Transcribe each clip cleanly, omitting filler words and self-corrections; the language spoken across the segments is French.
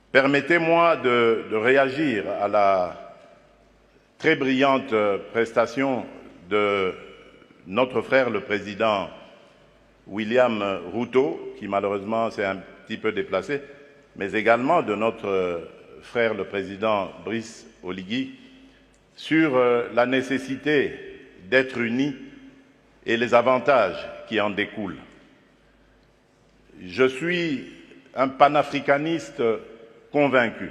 Permettez-moi de réagir à la très brillante prestation de notre frère le président William Ruto, qui malheureusement s'est un petit peu déplacé, mais également de notre frère le président Brice Oligui, sur la nécessité d'être unis et les avantages qui en découlent. Je suis un panafricaniste convaincu.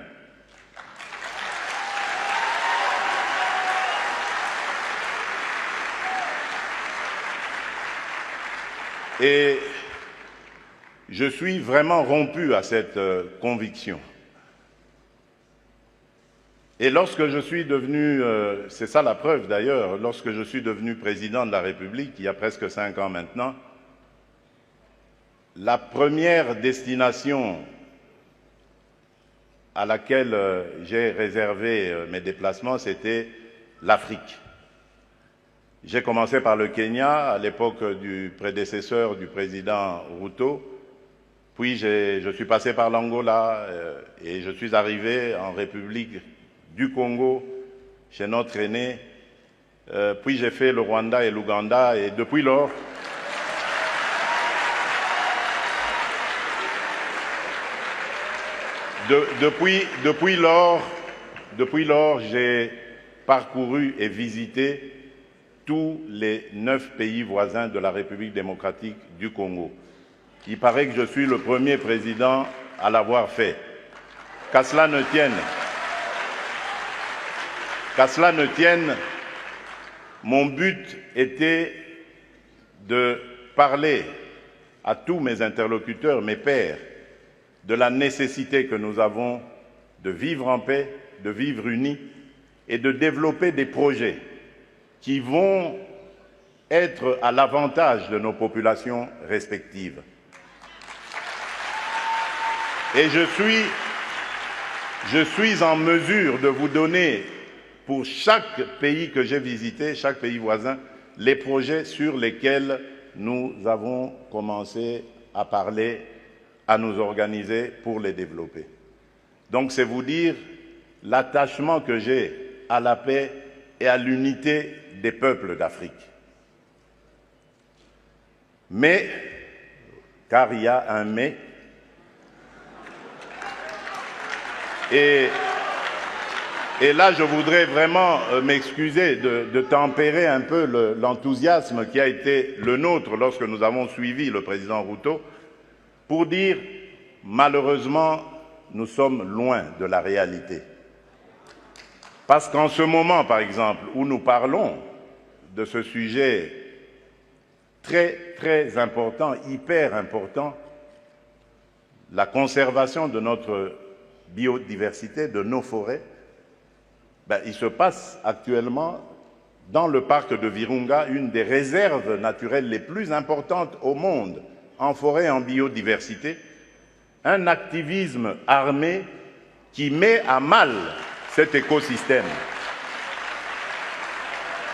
Et je suis vraiment rompu à cette conviction. Et lorsque je suis devenu, c'est ça la preuve d'ailleurs, lorsque je suis devenu président de la République, il y a presque 5 ans maintenant, la première destination à laquelle j'ai réservé mes déplacements, c'était l'Afrique. J'ai commencé par le Kenya, à l'époque du prédécesseur du président Ruto, puis je suis passé par l'Angola et je suis arrivé en République du Congo, chez notre aîné, puis j'ai fait le Rwanda et l'Ouganda, et depuis lors, depuis lors, j'ai parcouru et visité tous les 9 pays voisins de la République démocratique du Congo. Il paraît que je suis le premier président à l'avoir fait. Qu'à cela ne tienne, mon but était de parler à tous mes interlocuteurs, mes pairs, de la nécessité que nous avons de vivre en paix, de vivre unis et de développer des projets qui vont être à l'avantage de nos populations respectives. Et je suis en mesure de vous donner, pour chaque pays que j'ai visité, chaque pays voisin, les projets sur lesquels nous avons commencé à parler, à nous organiser pour les développer. Donc c'est vous dire l'attachement que j'ai à la paix et à l'unité des peuples d'Afrique. Mais, car il y a un mais, et là je voudrais vraiment m'excuser de tempérer un peu l'enthousiasme qui a été le nôtre lorsque nous avons suivi le président Ruto, pour dire, malheureusement, nous sommes loin de la réalité. Parce qu'en ce moment, par exemple, où nous parlons de ce sujet très, très important, hyper important, la conservation de notre biodiversité, de nos forêts, il se passe actuellement dans le parc de Virunga, une des réserves naturelles les plus importantes au monde, en forêt et en biodiversité, un activisme armé qui met à mal cet écosystème,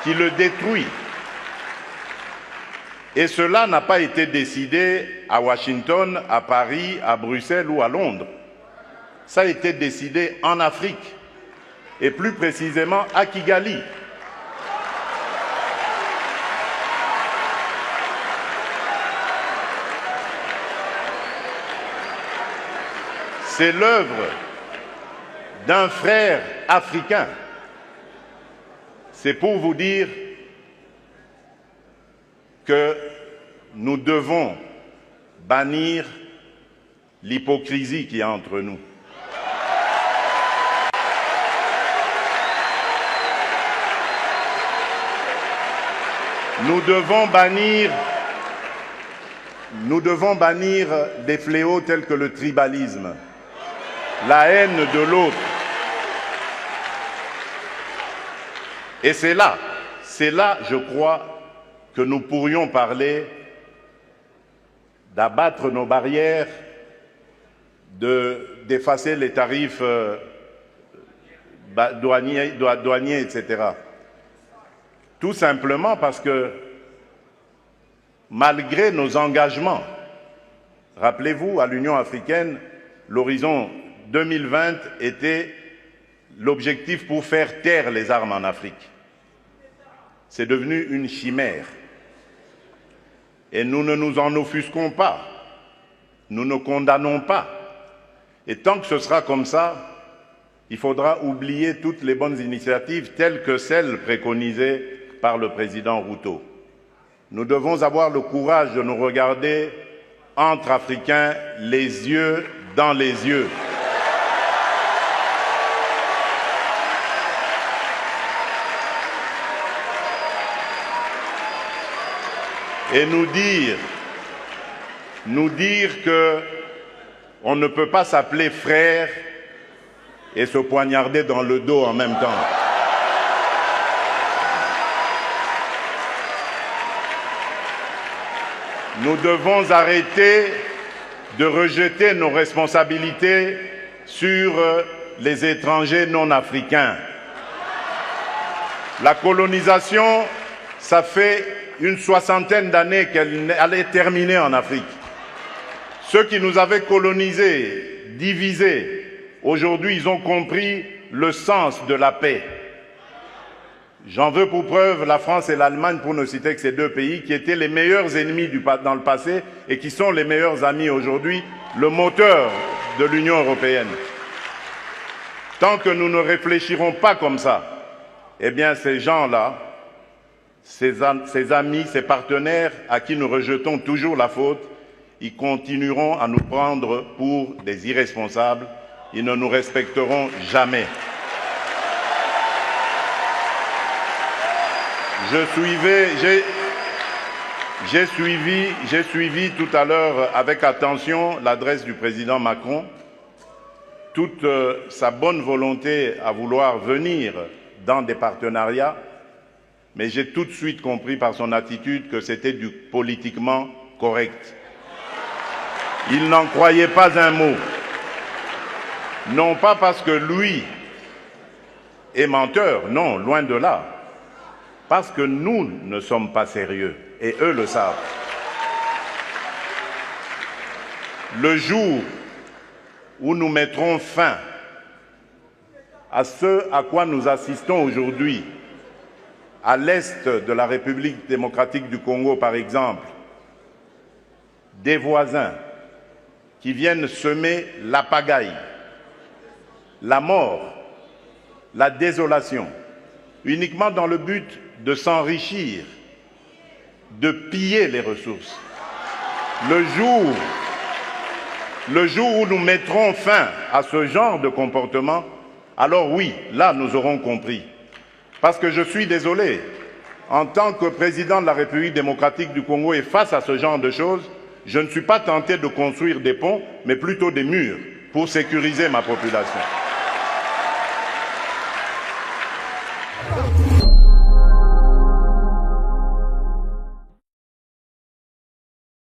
qui le détruit. Et cela n'a pas été décidé à Washington, à Paris, à Bruxelles ou à Londres. Ça a été décidé en Afrique, et plus précisément à Kigali. C'est l'œuvre d'un frère africain. C'est pour vous dire que nous devons bannir l'hypocrisie qui est entre nous. Nous devons bannir des fléaux tels que le tribalisme, la haine de l'autre. Et c'est là, je crois, que nous pourrions parler d'abattre nos barrières, d'effacer les tarifs douaniers, etc. Tout simplement parce que, malgré nos engagements, rappelez-vous, à l'Union africaine, l'horizon 2020 était l'objectif pour faire taire les armes en Afrique. C'est devenu une chimère. Et nous ne nous en offusquons pas. Nous ne condamnons pas. Et tant que ce sera comme ça, il faudra oublier toutes les bonnes initiatives telles que celles préconisées par le président Ruto. Nous devons avoir le courage de nous regarder entre Africains, les yeux dans les yeux. Et nous dire que on ne peut pas s'appeler frère et se poignarder dans le dos en même temps. Nous devons arrêter de rejeter nos responsabilités sur les étrangers non africains. La colonisation, ça fait une soixantaine d'années qu'elle allait terminer en Afrique. Ceux qui nous avaient colonisés, divisés, aujourd'hui ils ont compris le sens de la paix. J'en veux pour preuve la France et l'Allemagne, pour ne citer que ces deux pays, qui étaient les meilleurs ennemis dans le passé et qui sont les meilleurs amis aujourd'hui, le moteur de l'Union européenne. Tant que nous ne réfléchirons pas comme ça, eh bien ces gens-là, ces amis, ces partenaires à qui nous rejetons toujours la faute, ils continueront à nous prendre pour des irresponsables. Ils ne nous respecteront jamais. J'ai suivi tout à l'heure avec attention l'adresse du président Macron, toute sa bonne volonté à vouloir venir dans des partenariats, mais j'ai tout de suite compris par son attitude que c'était du politiquement correct. Il n'en croyait pas un mot. Non pas parce que lui est menteur, non, loin de là. Parce que nous ne sommes pas sérieux, et eux le savent. Le jour où nous mettrons fin à ce à quoi nous assistons aujourd'hui, à l'est de la République démocratique du Congo par exemple, des voisins qui viennent semer la pagaille, la mort, la désolation, uniquement dans le but de s'enrichir, de piller les ressources. Le jour où nous mettrons fin à ce genre de comportement, alors oui, là nous aurons compris. Parce que je suis désolé, en tant que président de la République démocratique du Congo et face à ce genre de choses, je ne suis pas tenté de construire des ponts, mais plutôt des murs pour sécuriser ma population.